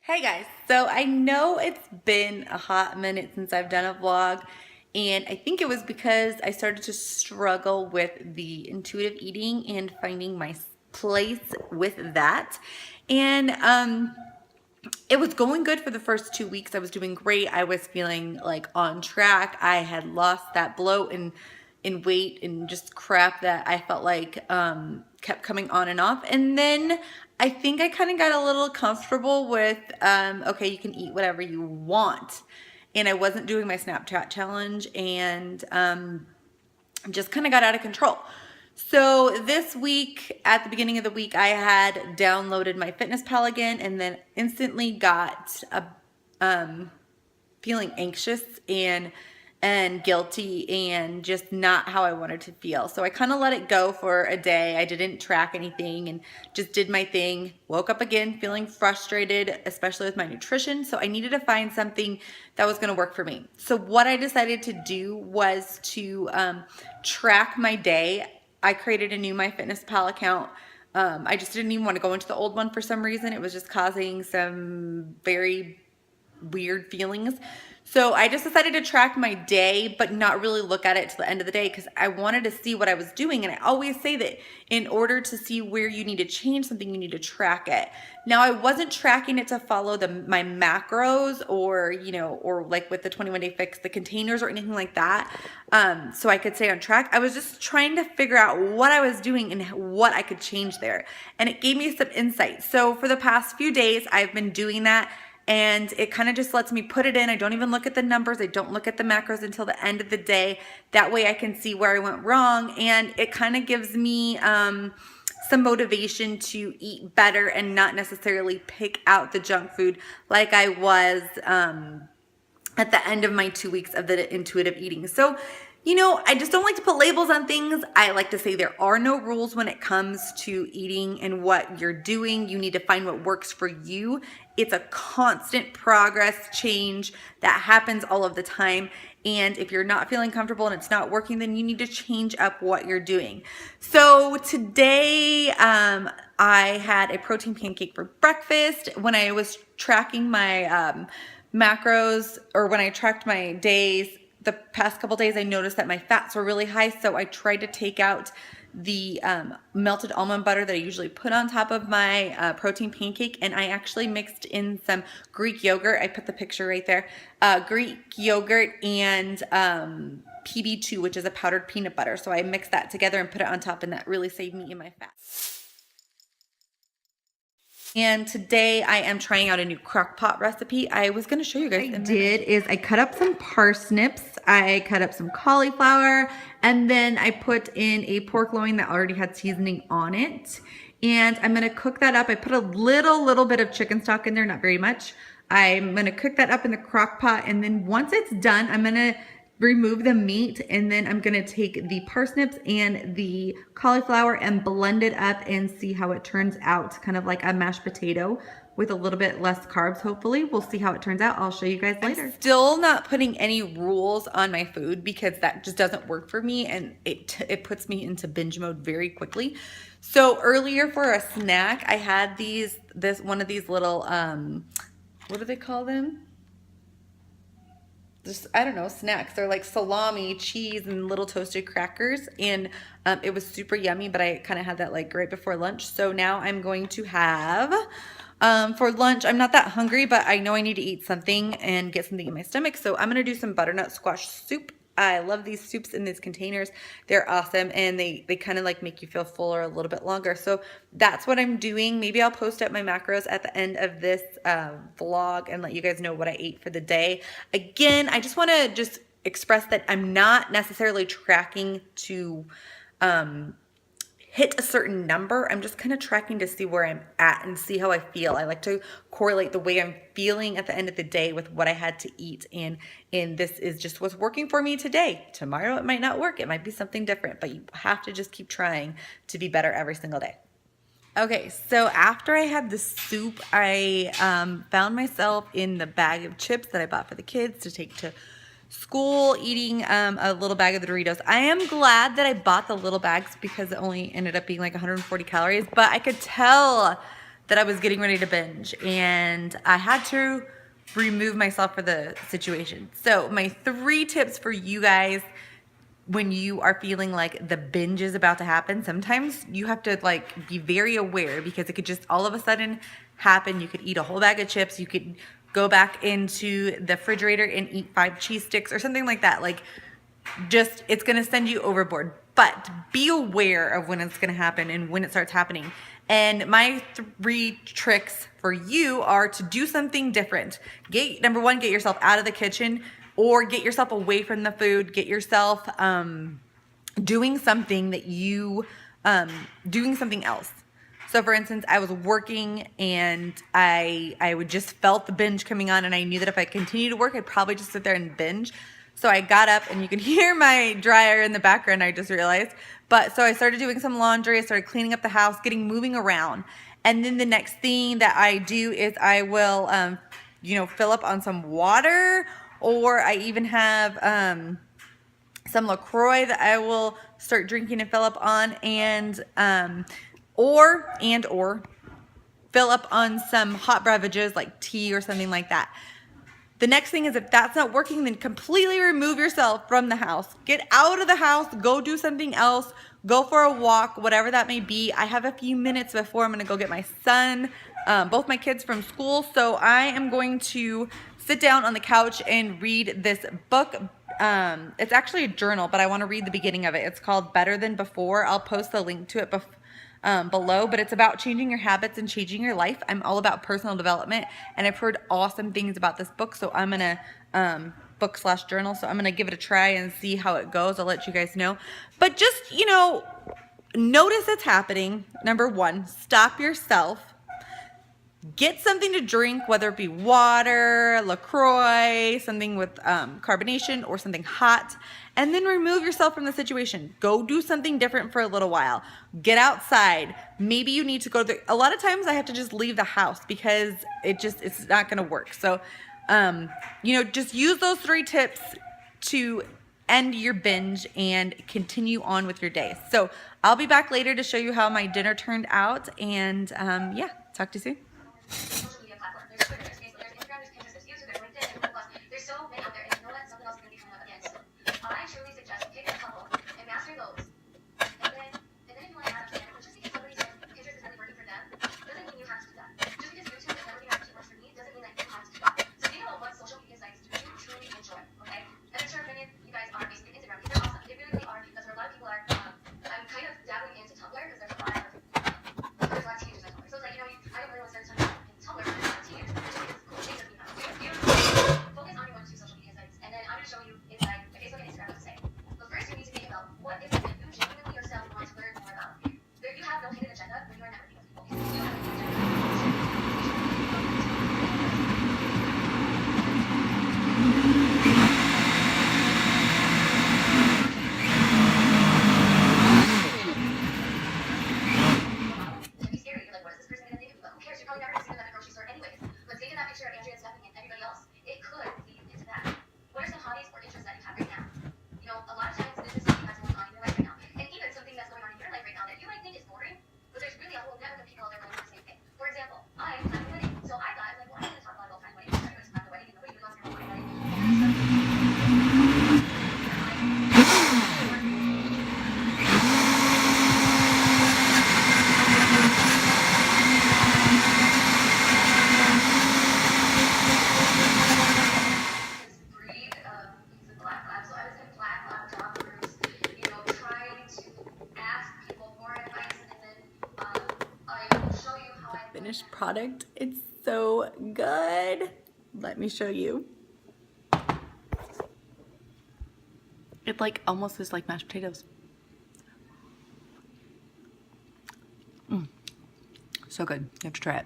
Hey guys, so I know it's been a hot minute since I've done a vlog, and I think it was because I started to struggle with the intuitive eating and finding my place with that. And it was going good for the first 2 weeks. I was doing great. I was feeling like on track. I had lost that bloat and in weight and just crap that I felt like kept coming on and off. And then I think I kind of got a little comfortable with okay, you can eat whatever you want. And I wasn't doing my Snapchat challenge, and just kind of got out of control. So this week, at the beginning of the week, I had downloaded my MyFitnessPal again, and then instantly got a feeling anxious and guilty and just not how I wanted to feel. So I kind of let it go for a day. I didn't track anything and just did my thing. Woke up again feeling frustrated, especially with my nutrition. So I needed to find something that was going to work for me. So what I decided to do was to track my day. I created a new MyFitnessPal account. I just didn't even want to go into the old one for some reason. It was just causing some very weird feelings. So I just decided to track my day, but not really look at it till the end of the day because I wanted to see what I was doing. And I always say that in order to see where you need to change something, you need to track it. Now, I wasn't tracking it to follow my macros or, or like with the 21 Day Fix, the containers or anything like that. So I could stay on track. I was just trying to figure out what I was doing and what I could change there. And it gave me some insight. So for the past few days, I've been doing that. And it kind of just lets me put it in. I don't even look at the numbers. I don't look at the macros until the end of the day. That way I can see where I went wrong. And it kind of gives me some motivation to eat better and not necessarily pick out the junk food like I was at the end of my 2 weeks of the intuitive eating. So, I just don't like to put labels on things. I like to say there are no rules when it comes to eating and what you're doing. You need to find what works for you. It's a constant progress change that happens all of the time. And if you're not feeling comfortable and it's not working, then you need to change up what you're doing. So today, I had a protein pancake for breakfast. When I was tracking my macros, or when I tracked my days, the past couple days, I noticed that my fats were really high, so I tried to take out the melted almond butter that I usually put on top of my protein pancake, and I actually mixed in some Greek yogurt. I put the picture right there. Greek yogurt and PB2, which is a powdered peanut butter. So I mixed that together and put it on top, and that really saved me in my fats. And today I am trying out a new crock pot recipe. I was going to show you guys. I cut up some parsnips, I cut up some cauliflower, and then I put in a pork loin that already had seasoning on it. And I'm going to cook that up. I put a little bit of chicken stock in there, not very much. I'm going to cook that up in the crock pot, and then once it's done, I'm going to remove the meat, and then I'm gonna take the parsnips and the cauliflower and blend it up and see how it turns out, kind of like a mashed potato with a little bit less carbs, hopefully. We'll see how it turns out. I'll show you guys later. I'm still not putting any rules on my food because that just doesn't work for me, and it puts me into binge mode very quickly. So earlier for a snack, I had one of these little, what do they call them? Just, I don't know, snacks. They're like salami, cheese, and little toasted crackers. And it was super yummy, but I kind of had that like right before lunch. So now I'm going to have, for lunch, I'm not that hungry, but I know I need to eat something and get something in my stomach. So I'm going to do some butternut squash soup. I love these soups in these containers. They're awesome, and they kind of like make you feel fuller a little bit longer. So that's what I'm doing. Maybe I'll post up my macros at the end of this vlog and let you guys know what I ate for the day. Again, I just want to express that I'm not necessarily tracking to hit a certain number. I'm just kind of tracking to see where I'm at and see how I feel. I like to correlate the way I'm feeling at the end of the day with what I had to eat. And this is just what's working for me today. Tomorrow it might not work. It might be something different, but you have to just keep trying to be better every single day. Okay, so after I had the soup, I found myself in the bag of chips that I bought for the kids to take to school, eating a little bag of the Doritos. I am glad that I bought the little bags because it only ended up being like 140 calories, but I could tell that I was getting ready to binge, and I had to remove myself for the situation. So my 3 tips for you guys when you are feeling like the binge is about to happen. Sometimes you have to like be very aware, because it could just all of a sudden happen. You could eat a whole bag of chips. You could go back into the refrigerator and eat 5 cheese sticks or something like that. Like, just, it's gonna send you overboard. But be aware of when it's gonna happen and when it starts happening. And my 3 tricks for you are to do something different. Number 1, get yourself out of the kitchen, or get yourself away from the food. Get yourself doing something that you, doing something else. So for instance, I was working and I would just felt the binge coming on, and I knew that if I continued to work, I'd probably just sit there and binge. So I got up, and you can hear my dryer in the background, I just realized. But so I started doing some laundry, I started cleaning up the house, moving around. And then the next thing that I do is I will, fill up on some water, or I even have some LaCroix that I will start drinking and fill up on, and or fill up on some hot beverages like tea or something like that. The next thing is, if that's not working, then completely remove yourself from the house. Get out of the house, go do something else, go for a walk, whatever that may be. I have a few minutes before I'm gonna go get my son, both my kids from school. So I am going to sit down on the couch and read this book. It's actually a journal, but I wanna read the beginning of it. It's called Better Than Before. I'll post the link to it below, but it's about changing your habits and changing your life. I'm all about personal development, and I've heard awesome things about this book, so I'm gonna book/journal, so I'm gonna give it a try and see how it goes. I'll let you guys know. But just, notice it's happening. Number 1, stop yourself. Get something to drink, whether it be water, LaCroix, something with carbonation, or something hot, and then remove yourself from the situation. Go do something different for a little while. Get outside. Maybe you need to go a lot of times I have to just leave the house because it's not gonna work. So, just use those 3 tips to end your binge and continue on with your day. So I'll be back later to show you how my dinner turned out, and talk to you soon. Social media platform. There's Twitter, there's Facebook, there's Instagram, there's Pinterest, there's YouTube, there's LinkedIn, there's Plus. There's so many out there, and you know what? Something else is going to be coming up again soon. I truly suggest pick a couple and master those. And then if you want to add up to it, just because somebody says Pinterest is really working for them, doesn't mean you have to do that. Just because YouTube is never going to actually work for me, doesn't mean that you have to do that. So think about what social media sites do you truly enjoy, okay? And I'm sure many of you guys are Facebook, Instagram. These are awesome. They really, really are, because a lot of people are, I'm kind of dabbling into Tumblr, because there's a lot of teenagers on Tumblr. So it's like, I don't really want to spend time in Tumblr, but there's a lot of teenagers. There's really cool things that we have. So you focus on your 1 to 2 social media sites, and then I'm going to show you inside the Facebook and Instagram what to say. But first, you need to think about what is it that you genuinely yourself want to learn more about. You have no hidden agenda when you are networking with people. You have a hidden agenda. Finished product. It's so good. Let me show you. It almost is like mashed potatoes. So good. You have to try it.